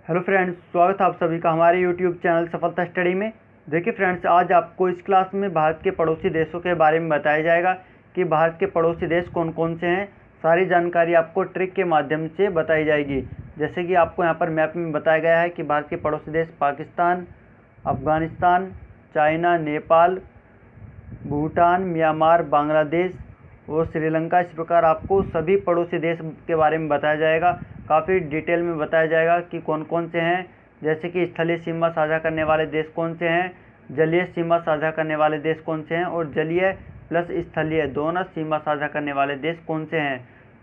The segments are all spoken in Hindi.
हेलो फ्रेंड्स, स्वागत है आप सभी का हमारे यूट्यूब चैनल सफलता स्टडी में। देखिए फ्रेंड्स, आज आपको इस क्लास में भारत के पड़ोसी देशों के बारे में बताया जाएगा कि भारत के पड़ोसी देश कौन कौन से हैं। सारी जानकारी आपको ट्रिक के माध्यम से बताई जाएगी। जैसे कि आपको यहाँ पर मैप में बताया गया है कि भारत के पड़ोसी देश पाकिस्तान, अफ़गानिस्तान, चाइना, नेपाल, भूटान, म्यांमार, बांग्लादेश और श्रीलंका। इस प्रकार आपको सभी पड़ोसी देश के बारे में बताया जाएगा। काफ़ी डिटेल में बताया जाएगा कि कौन कौन से हैं। जैसे कि स्थलीय सीमा साझा करने वाले देश कौन से हैं, जलीय सीमा साझा करने वाले देश कौन से हैं और जलीय प्लस स्थलीय दोनों सीमा साझा करने वाले देश कौन से हैं।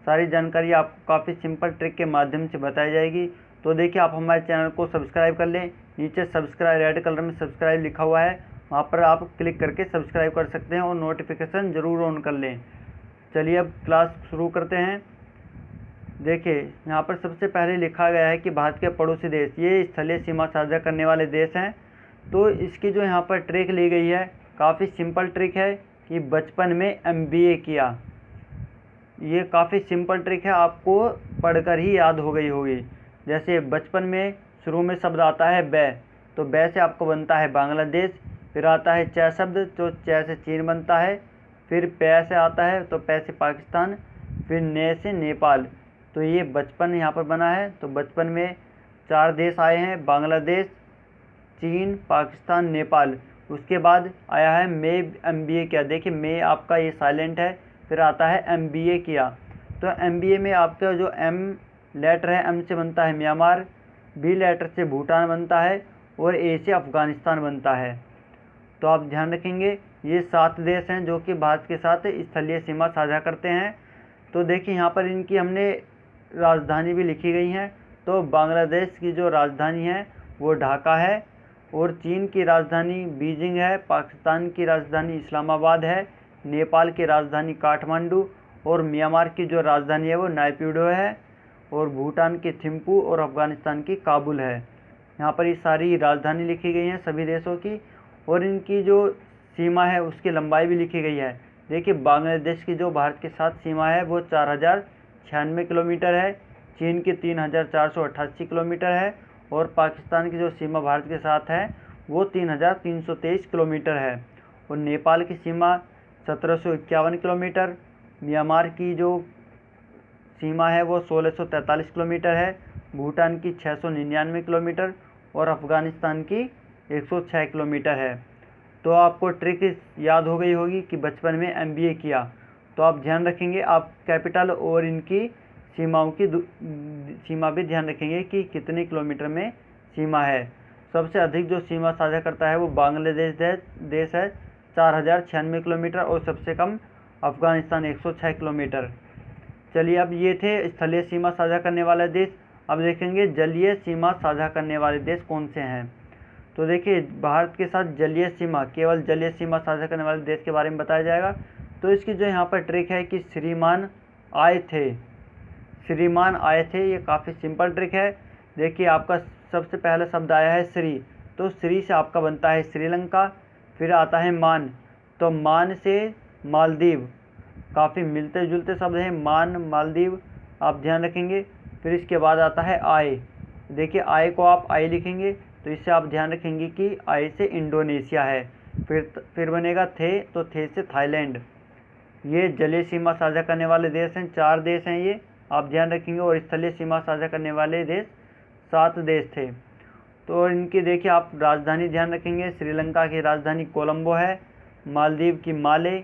सारी जानकारी आपको काफ़ी सिंपल ट्रिक के माध्यम से बताई जाएगी। तो देखिए, आप हमारे चैनल को सब्सक्राइब कर लें। नीचे सब्सक्राइब रेड कलर में सब्सक्राइब लिखा हुआ है, वहाँ पर आप क्लिक करके सब्सक्राइब कर सकते हैं और नोटिफिकेशन ज़रूर ऑन कर लें। चलिए अब क्लास शुरू करते हैं। देखिए, यहाँ पर सबसे पहले लिखा गया है कि भारत के पड़ोसी देश ये स्थलीय सीमा साझा करने वाले देश हैं। तो इसकी जो यहाँ पर ट्रिक ली गई है, काफ़ी सिंपल ट्रिक है कि बचपन में MBA किया। ये काफ़ी सिंपल ट्रिक है, आपको पढ़कर ही याद हो गई होगी। जैसे बचपन में शुरू में शब्द आता है बै, तो बै से आपको बनता है बांग्लादेश। फिर आता है च शब्द, तो च से चीन बनता है। फिर पै से आता है, तो पै से पाकिस्तान। फिर ने से नेपाल। तो ये बचपन यहाँ पर बना है। तो बचपन में 4 देश आए हैं, बांग्लादेश, चीन, पाकिस्तान, नेपाल। उसके बाद आया है मैं MBA किया। देखिए, मैं आपका ये साइलेंट है। फिर आता है MBA किया। तो MBA में आपका जो M लेटर है, M से बनता है म्यांमार, B लेटर से भूटान बनता है और A से अफ़गानिस्तान बनता है। तो आप ध्यान रखेंगे, ये 7 देश हैं जो कि भारत के साथ स्थलीय सीमा साझा करते हैं। तो देखिए, यहाँ पर इनकी हमने राजधानी भी लिखी गई हैं। तो बांग्लादेश की जो राजधानी है वो ढाका है और चीन की राजधानी बीजिंग है, पाकिस्तान की राजधानी इस्लामाबाद है, नेपाल की राजधानी काठमांडू और म्यांमार की जो राजधानी है वो नायपीडो है और भूटान की थिम्पू और अफ़गानिस्तान की काबुल है। यहाँ पर ये सारी राजधानी लिखी गई हैं सभी देशों की और इनकी जो सीमा है उसकी लंबाई भी लिखी गई है। देखिए, बांग्लादेश की जो भारत के साथ सीमा है वो 4096 किलोमीटर है, चीन की 3488 किलोमीटर है और पाकिस्तान की जो सीमा भारत के साथ है वो 3323 किलोमीटर है और नेपाल की सीमा 1751 किलोमीटर, म्यांमार की जो सीमा है वो 1643 किलोमीटर है, भूटान की 699 किलोमीटर और अफ़गानिस्तान की 106 किलोमीटर है। तो आपको ट्रिक याद हो गई होगी कि बचपन में MBA किया। तो आप ध्यान रखेंगे, आप कैपिटल और इनकी सीमाओं की सीमा भी ध्यान रखेंगे कि कितने किलोमीटर में सीमा है। सबसे अधिक जो सीमा साझा करता है वो बांग्लादेश देश है 4096 किलोमीटर और सबसे कम अफ़गानिस्तान 106 किलोमीटर। चलिए, अब ये थे स्थलीय सीमा साझा करने वाले देश। अब देखेंगे जलीय सीमा साझा करने वाले देश कौन से हैं। तो देखिए, भारत के साथ जलीय सीमा, केवल जलीय सीमा साझा करने वाले देश के बारे में बताया जाएगा। तो इसकी जो यहाँ पर ट्रिक है कि श्रीमान आए थे, श्रीमान आए थे। ये काफ़ी सिंपल ट्रिक है। देखिए, आपका सबसे पहला शब्द आया है श्री, तो श्री से आपका बनता है श्रीलंका। फिर आता है मान, तो मान से मालदीव। काफ़ी मिलते जुलते शब्द हैं, मान, मालदीव, आप ध्यान रखेंगे। फिर इसके बाद आता है आय। देखिए, आय को आप आई लिखेंगे, तो इससे आप ध्यान रखेंगे कि आई से इंडोनेशिया है। फिर बनेगा थे, तो थे से थाईलैंड। ये जलीय सीमा साझा करने वाले देश हैं, 4 देश हैं ये, आप ध्यान रखेंगे। और स्थलीय सीमा साझा करने वाले देश 7 देश थे। तो इनकी देखिए आप राजधानी ध्यान रखेंगे। श्रीलंका की राजधानी कोलंबो है, मालदीव की माले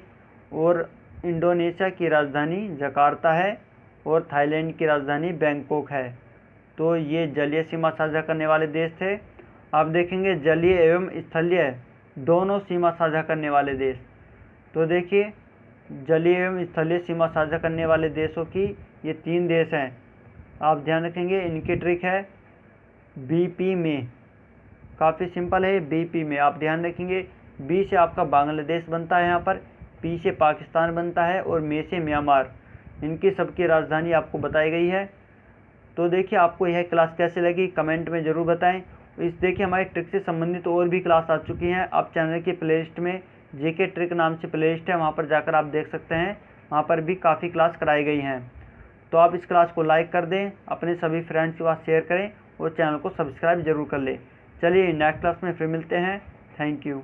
और इंडोनेशिया की राजधानी जकार्ता है और थाईलैंड की राजधानी बैंकॉक है। तो ये जलीय सीमा साझा करने वाले देश थे। आप देखेंगे जलीय एवं स्थलीय दोनों सीमा साझा करने वाले देश। तो देखिए, जलीय एवं स्थलीय सीमा साझा करने वाले देशों की ये 3 देश हैं, आप ध्यान रखेंगे। इनकी ट्रिक है BP में, काफ़ी सिंपल है BP में, आप ध्यान रखेंगे। B से आपका बांग्लादेश बनता है यहाँ पर, P से पाकिस्तान बनता है और मे से म्यांमार। इनकी सबकी राजधानी आपको बताई गई है। तो देखिए, आपको यह क्लास कैसे लगी कमेंट में ज़रूर बताएं। देखिए, हमारी ट्रिक से संबंधित और भी क्लास आ चुकी हैं। आप चैनल की प्लेलिस्ट में JK ट्रिक नाम से प्लेलिस्ट है, वहाँ पर जाकर आप देख सकते हैं। वहाँ पर भी काफ़ी क्लास कराई गई हैं। तो आप इस क्लास को लाइक कर दें, अपने सभी फ्रेंड्स के पास शेयर करें वो चैनल को सब्सक्राइब जरूर कर ले। चलिए नेक्स्ट क्लास में फिर मिलते हैं। Thank you.